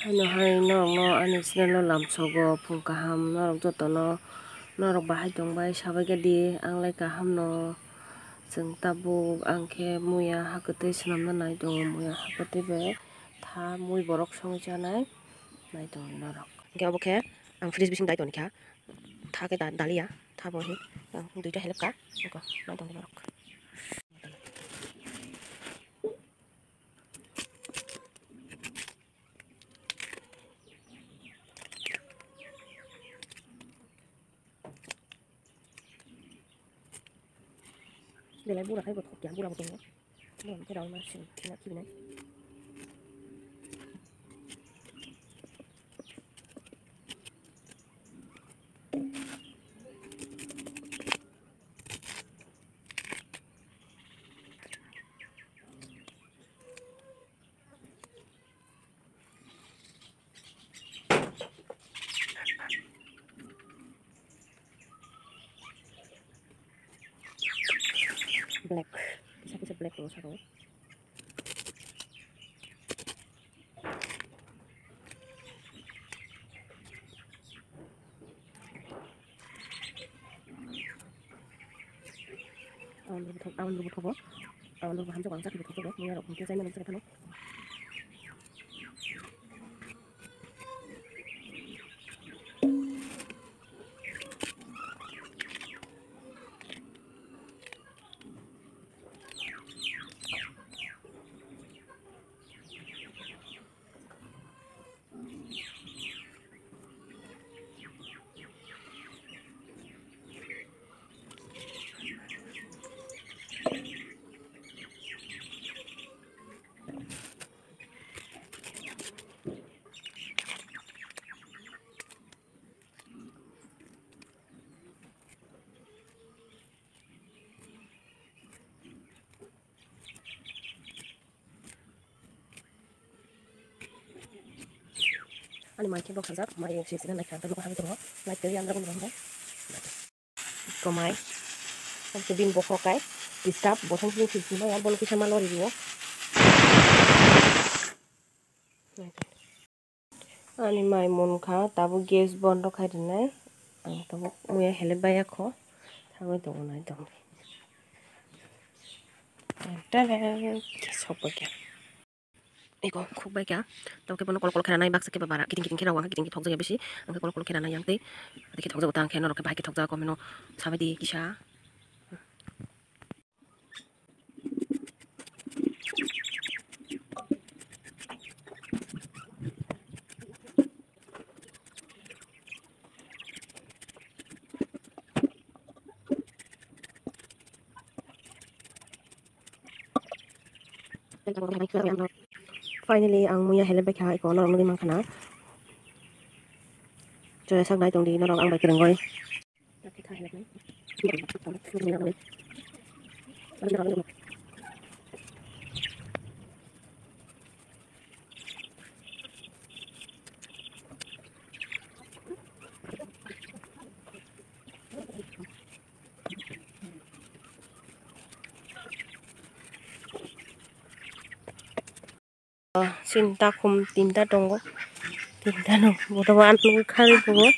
Hano hai norok no ani channel no lamchogo phung kaham norok joto no norok bahai tongbai sabai di anglai kaham no chwng tabuk angkhe muya hakutui swnamna nai tongo muya hakutui bai tha mui borok songui chanai nai tongo norok hingke obo khe ang fridge bising dai tonikha tha khe dalia tha bo hi duita heleka nai tongo norok. Belai burak hai botok ya burak botongo burak ke daun masing kena kibinai. Black bisa black loh saro. Awan berbut kobo awan berbut hamzah bangsa berbut kobo muya rok mungkin saya menurut saya kan. Ani mai kembok sanjak mai yang sih naik kantor lupa habis naik dari yang dragon dragon komai sampai bin bokokai disap botong sini sini ya bolu kisah malori dia. Ani mai mon kha tabu gas bondo khai dinai ang tabu muya hele baya kho thangoi tongo nai tong tara sopake iko khuk bai kya to ke bono kol kol khana nai baksa ke babara kiting kiting khera wa kiting thok jaga besi ang kol kol khera nai yang tei deke thok jaga tang khena rok bai ke thok jaga ko meno sabadi kisha finally ang muya hele bai kha iko norok ngi mangkhana joya sak nai tong di norok ang bai krengoi cinta kum tinta tongo tinta no bodoh anu khari bogo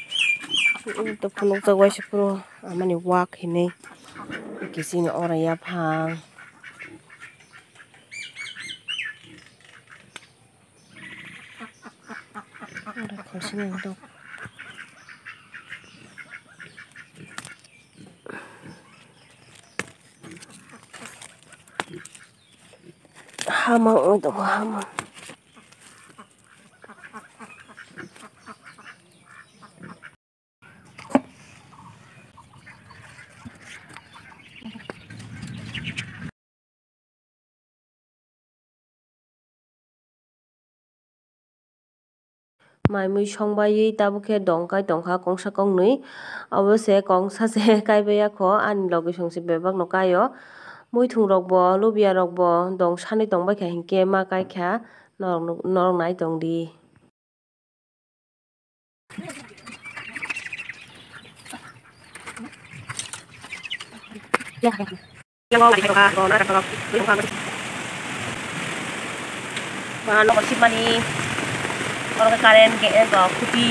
to phunuk jagwai se puro amani wak hine kisini ora ya phang ora khosini to hama untuk hama mai mui songbai tabukhe dongkai tongkha kongsa kongnui obose kongsa se kaibaya kho ani loge songsi bebak no kayo muithung rok bo lubia rok bo dong sani tongbai kha hinkhe ma kaikha norok nai tongdi. Bahan lo sip mani oro current ge go khuti